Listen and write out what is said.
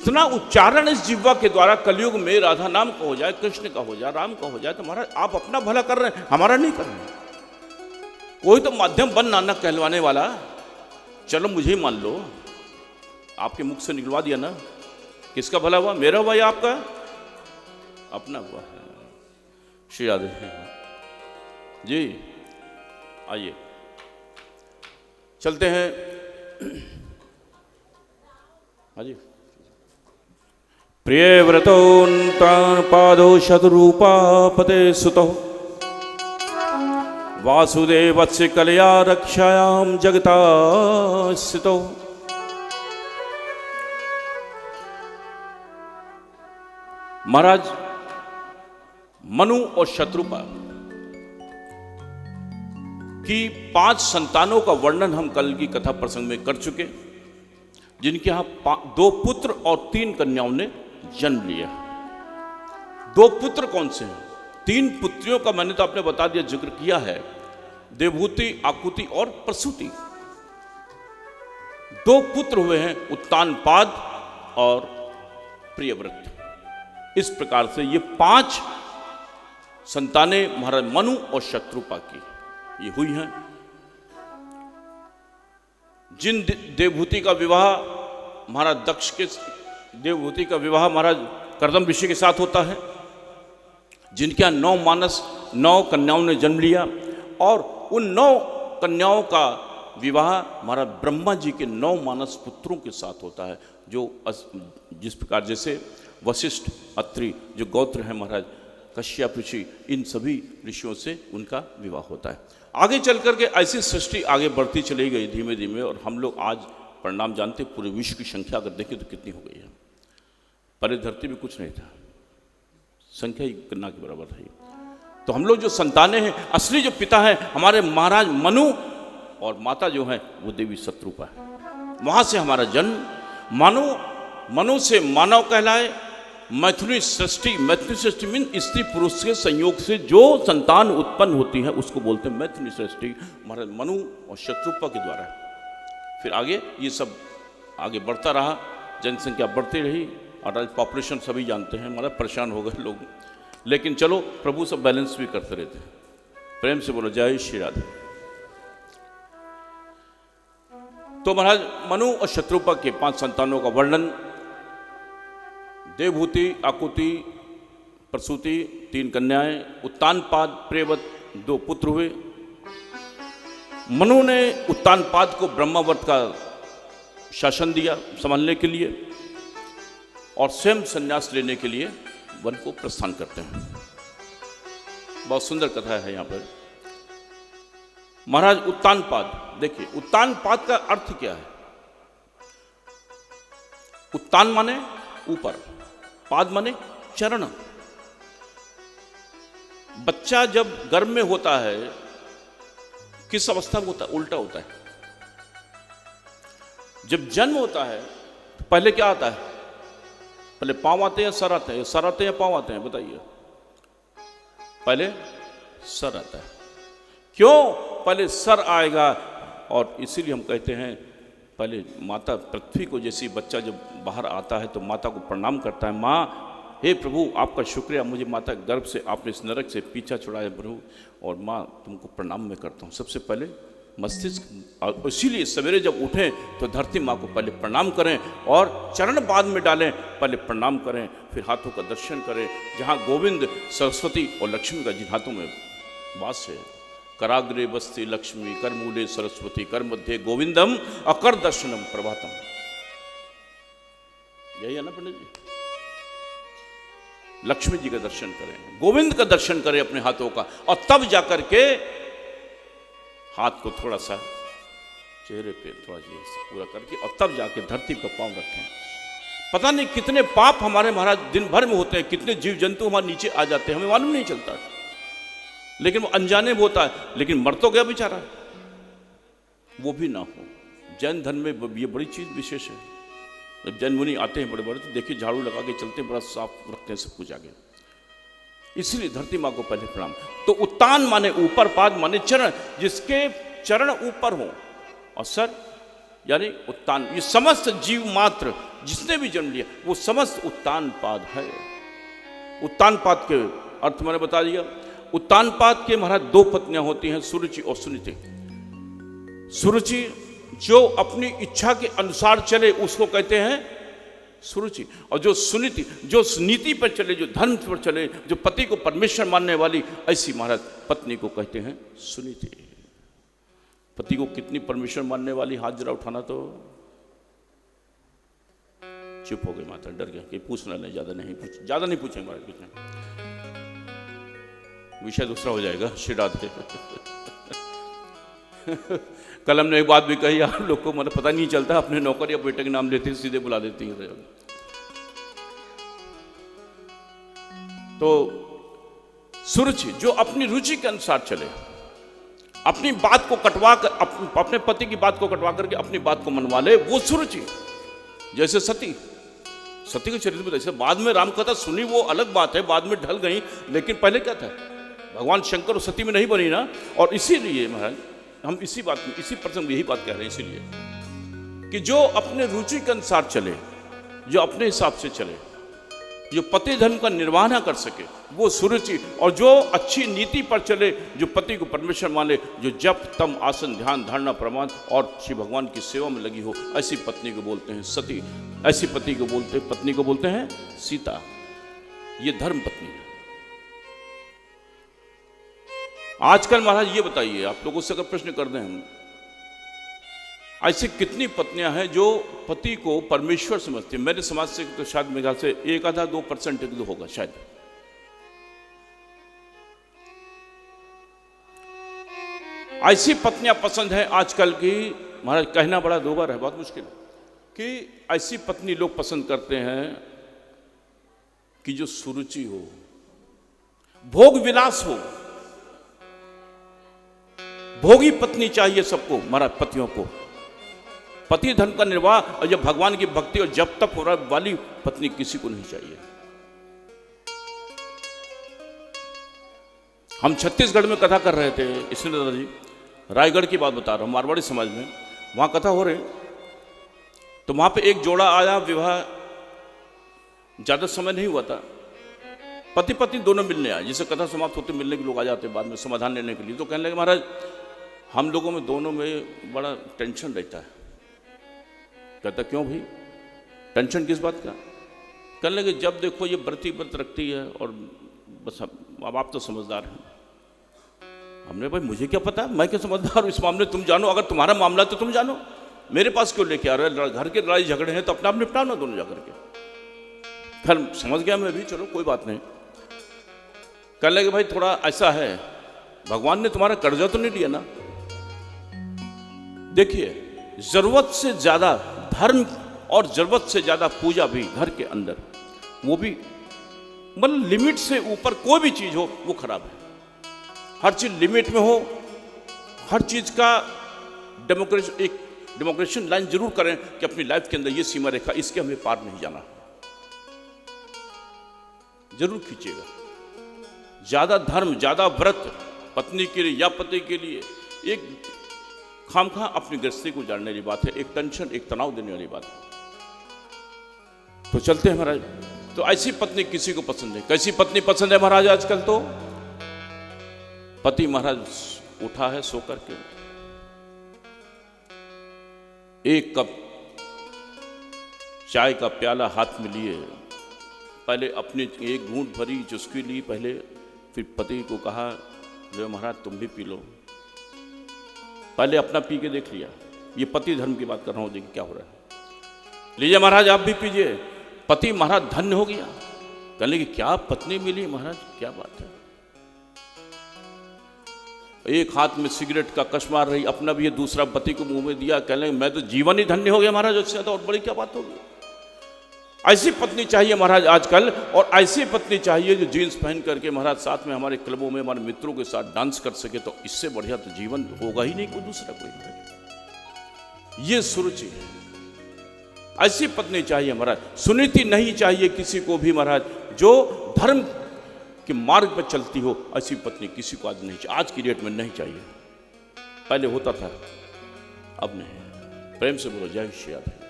इतना उच्चारण इस जिह्वा के द्वारा कलयुग में राधा नाम का हो जाए, कृष्ण का हो जाए, राम का हो जाए, तो महाराज आप अपना भला कर रहे हैं, हमारा नहीं कर रहे। कोई तो माध्यम बन नानक कहलवाने वाला, चलो मुझे ही मान लो, आपके मुख से निकलवा दिया ना, किसका भला हुआ, मेरा हुआ या आपका? अपना हुआ है। श्री राधे जी, आइए चलते हैं। हाँ जी। प्रिय व्रतोन्तान पादो शतरूपा पते सुतो वासुदेवस्य कलया रक्षायाम जगता स्थितो। महाराज मनु और शत्रुपा की 5 संतानों का वर्णन हम कल की कथा प्रसंग में कर चुके, जिनके यहां 2 पुत्र और 3 कन्याओं ने जन्म लिया। 2 पुत्र कौन से हैं? 3 पुत्रियों का मैंने तो आपने बता दिया, जिक्र किया है, देवहूति, आकुति और प्रसूति। 2 पुत्र हुए हैं, उत्तानपाद और प्रियव्रत। इस प्रकार से ये 5 संतानें महाराज मनु और शत्रुपा की ये हुई हैं। जिन देवहूति का विवाह महाराज दक्ष के, देवहूति का विवाह महाराज कर्दम ऋषि के साथ होता है, जिनके यहाँ 9 मानस 9 कन्याओं ने जन्म लिया, और उन 9 कन्याओं का विवाह महाराज ब्रह्मा जी के 9 मानस पुत्रों के साथ होता है, जो जिस प्रकार जैसे वशिष्ठ, अत्रि जो गोत्र है महाराज, कश्यप ऋषि, इन सभी ऋषियों से उनका विवाह होता है। आगे चल करके ऐसी सृष्टि आगे बढ़ती चली गई धीमे धीमे, और हम लोग आज परिणाम जानते, पूरे विश्व की संख्या अगर देखें तो कितनी हो गई है। पहले धरती में कुछ नहीं था, संख्या ही गन्ना के बराबर थी। तो हम लोग जो संतानें हैं, असली जो पिता है हमारे महाराज मनु, और माता जो है वो देवी शत्रुपा है। वहां से हमारा जन्म। मनु से मानव कहलाए। मैथुनी सृष्टि मीन स्त्री पुरुष के संयोग से जो संतान उत्पन्न होती है उसको बोलते हैं मैथुनी सृष्टि, महाराज मनु और शत्रुपा के द्वारा। फिर आगे ये सब आगे बढ़ता रहा, जनसंख्या बढ़ती रही, और आज पॉपुलेशन सभी जानते हैं, महाराज परेशान हो गए लोग, लेकिन चलो प्रभु सब बैलेंस भी करते रहते हैं। प्रेम से बोलो जय श्री राधे। तो महाराज मनु और शत्रुपा के 5 संतानों का वर्णन, देवहूति, आकुति, प्रसूति 3 कन्याएं, उत्तानपाद, प्रियव्रत 2 पुत्र हुए। मनु ने उत्तानपाद को ब्रह्मावर्त का शासन दिया संभालने के लिए, और स्वयं संन्यास लेने के लिए वन को प्रस्थान करते हैं। बहुत सुंदर कथा है यहाँ पर। महाराज उत्तानपाद, देखिए उत्तानपाद का अर्थ क्या है? उत्तान माने ऊपर, पाद माने चरण। बच्चा जब गर्भ में होता है किस अवस्था में होता है? उल्टा होता है। जब जन्म होता है तो पहले क्या आता है? पहले पांव आते हैं या सर आते हैं? सर आते हैं या पांव आते हैं? बताइए। पहले सर आता है। क्यों पहले सर आएगा? और इसीलिए हम कहते हैं पहले माता पृथ्वी को, जैसे बच्चा जब बाहर आता है तो माता को प्रणाम करता है, माँ हे प्रभु आपका शुक्रिया, मुझे माता गर्भ से आपने इस नरक से पीछा छुड़ाया प्रभु, और माँ तुमको प्रणाम मैं करता हूँ। सबसे पहले मस्तिष्क, और इसीलिए सवेरे जब उठें तो धरती माँ को पहले प्रणाम करें, और चरण बाद में डालें, पहले प्रणाम करें, फिर हाथों का दर्शन करें, जहाँ गोविंद, सरस्वती और लक्ष्मी का जिन हाथों में वास है। कराग्रे बस्ती लक्ष्मी, कर मूले सरस्वती, कर मध्य गोविंदम, अकर दर्शनम प्रभातम। यही है ना पंडित जी? लक्ष्मी जी का दर्शन करें, गोविंद का दर्शन करें अपने हाथों का, और तब जाकर के हाथ को थोड़ा सा चेहरे पे थोड़ा पूरा करके, और तब जाके धरती पर पांव रखें। पता नहीं कितने पाप हमारे महाराज दिन भर में होते हैं, कितने जीव जंतु हमारे नीचे आ जाते हैं, हमें मालूम नहीं चलता, लेकिन वो अनजाने में होता है, लेकिन मर तो गया बेचारा, वो भी ना हो। जैन धर्म में ये बड़ी चीज विशेष है। जब जैन मुनि आते हैं बड़े बड़े, तो देखिए झाड़ू लगा के चलते हैं, बड़ा साफ रखते हैं सब कुछ आगे। इसलिए धरती माँ को पहले प्रणाम। तो उत्तान माने ऊपर, पाद माने चरण, जिसके चरण ऊपर हो, और सर यानी उत्तान। ये समस्त जीव मात्र जिसने भी जन्म लिया वो समस्त उत्तानपाद है। उत्तानपाद के अर्थ मैंने बता दिया। उत्तानपाद के महाराज दो पत्नियां होती हैं, सुरुचि और सुनीति। सुरुचि जो अपनी इच्छा के अनुसार चले उसको कहते हैं सुरुचि, और जो सुनीति जो नीति पर चले, जो धर्म पर चले, जो पति को परमेश्वर मानने वाली, ऐसी महाराज पत्नी को कहते हैं सुनीति। पति को कितनी परमेश्वर मानने वाली, हाथ जरा उठाना। तो चुप हो गई माता, डर गया कि पूछना नहीं, ज्यादा नहीं पूछेंगे महाराज, कुछ नहीं, विषय दूसरा हो जाएगा श्रीराध के। कल हमने एक बात भी कही, आप लोग को मतलब पता नहीं चलता, अपने नौकर या बेटे के नाम लेते सीधे बुला देती हैं। तो सुरुचि जो अपनी रुचि के अनुसार चले, अपनी बात को कटवा कर, अपने पति की बात को कटवा करके अपनी बात को मनवा ले, वो सुरुचि। जैसे सती के चरित्र में, जैसे बाद में रामकथा सुनी वो अलग बात है, बाद में ढल गई, लेकिन पहले क्या था, भगवान शंकर और सती में नहीं बनी ना। और इसीलिए महाराज हम इसी प्रसंग में यही बात कह रहे हैं, इसीलिए कि जो अपने रुचि के अनुसार चले, जो अपने हिसाब से चले, जो पति धर्म का निर्वाह ना कर सके, वो सुरुचि। और जो अच्छी नीति पर चले, जो पति को परमेश्वर माने, जो जप तम आसन ध्यान धारणा प्रमाण और श्री भगवान की सेवा में लगी हो, ऐसी पत्नी को बोलते हैं सती। ऐसी पत्नी को बोलते हैं सीता। ये धर्म पत्नी है। आजकल महाराज ये बताइए, आप लोगों से अगर प्रश्न कर दें हम, ऐसी कितनी पत्नियां हैं जो पति को परमेश्वर समझती हैं? मेरे समाज से तो शायद मेरे ख्याल से 1-2% होगा शायद। ऐसी पत्नियां पसंद है आजकल की महाराज, कहना बड़ा दोबार है, बहुत मुश्किल है, कि ऐसी पत्नी लोग पसंद करते हैं कि जो सुरुचि हो, भोग विलास हो। भोगी पत्नी चाहिए सबको महाराज, पतियों को पति धर्म का निर्वाह और जब भगवान की भक्ति और जब तक हो रहा वाली पत्नी किसी को नहीं चाहिए। हम छत्तीसगढ़ में कथा कर रहे थे, इसलिए दादाजी रायगढ़ की बात बता रहा हूं, मारवाड़ी समाज में वहां कथा हो रही, तो वहां पे एक जोड़ा आया, विवाह ज्यादा समय नहीं हुआ था, पति पत्नी दोनों मिलने आए। जिसे कथा समाप्त होते मिलने के लोग आ जाते बाद में समाधान लेने के लिए। तो कहने लगे महाराज हम लोगों में दोनों में बड़ा टेंशन रहता है। कहता क्यों भाई, टेंशन किस बात का? कहने लगे जब देखो ये व्रत रखती है और बस अब आप तो समझदार हैं। हमने भाई मुझे क्या पता, मैं क्या समझदार हूँ इस मामले, तुम जानो, अगर तुम्हारा मामला तो तुम जानो, मेरे पास क्यों लेके आ रहे हो? घर के लड़ाई झगड़े हैं तो अपना आप निपटाओ ना दोनों जाकर के। खैर समझ गया मैं भी, चलो कोई बात नहीं। कहने लगे भाई थोड़ा ऐसा है, भगवान ने तुम्हारा कर्जा तो नहीं लिया ना? देखिए जरूरत से ज्यादा धर्म और जरूरत से ज्यादा पूजा भी घर के अंदर, वो भी मतलब लिमिट से ऊपर कोई भी चीज हो वो खराब है। हर चीज लिमिट में हो, हर चीज का डेमोक्रेशन लाइन जरूर करें कि अपनी लाइफ के अंदर ये सीमा रेखा, इसके हमें पार नहीं जाना, जरूर खींचेगा। ज्यादा धर्म ज्यादा व्रत पत्नी के लिए या पति के लिए एक खामखा अपनी गृहस्थी को जानने वाली बात है, एक टेंशन एक तनाव देने वाली बात है। तो चलते हैं महाराज। तो ऐसी पत्नी किसी को पसंद है? कैसी पत्नी पसंद है महाराज आजकल? तो पति महाराज उठा है सो करके, एक कप चाय का प्याला हाथ में लिए, पहले अपनी एक घूंट भरी चुस्की ली पहले, फिर पति को कहा जो महाराज तुम भी पी लो। पहले अपना पी के देख लिया। ये पति धर्म की बात कर रहा हूं, देखिए क्या हो रहा है। लीजिए महाराज आप भी पीजिए। पति महाराज धन्य हो गया, कहने की क्या पत्नी मिली महाराज, क्या बात है। एक हाथ में सिगरेट का कश मार रही, अपना भी ये दूसरा पति को मुंह में दिया, कहने मैं तो जीवन ही धन्य हो गया महाराज, उससे ज्यादा और बड़ी क्या बात होगी। ऐसी पत्नी चाहिए महाराज आजकल, और ऐसी पत्नी चाहिए जो जीन्स पहन करके महाराज साथ में हमारे क्लबों में हमारे मित्रों के साथ डांस कर सके। तो इससे बढ़िया तो जीवन होगा ही नहीं कोई दूसरा कोई। ये सुरुचि है, ऐसी पत्नी चाहिए महाराज। सुनीति नहीं चाहिए किसी को भी महाराज, जो धर्म के मार्ग पर चलती हो, ऐसी पत्नी किसी को आज नहीं चाहिए, आज की डेट में नहीं चाहिए। पहले होता था, अब नहीं। प्रेम से बोलो जय श्री राधे।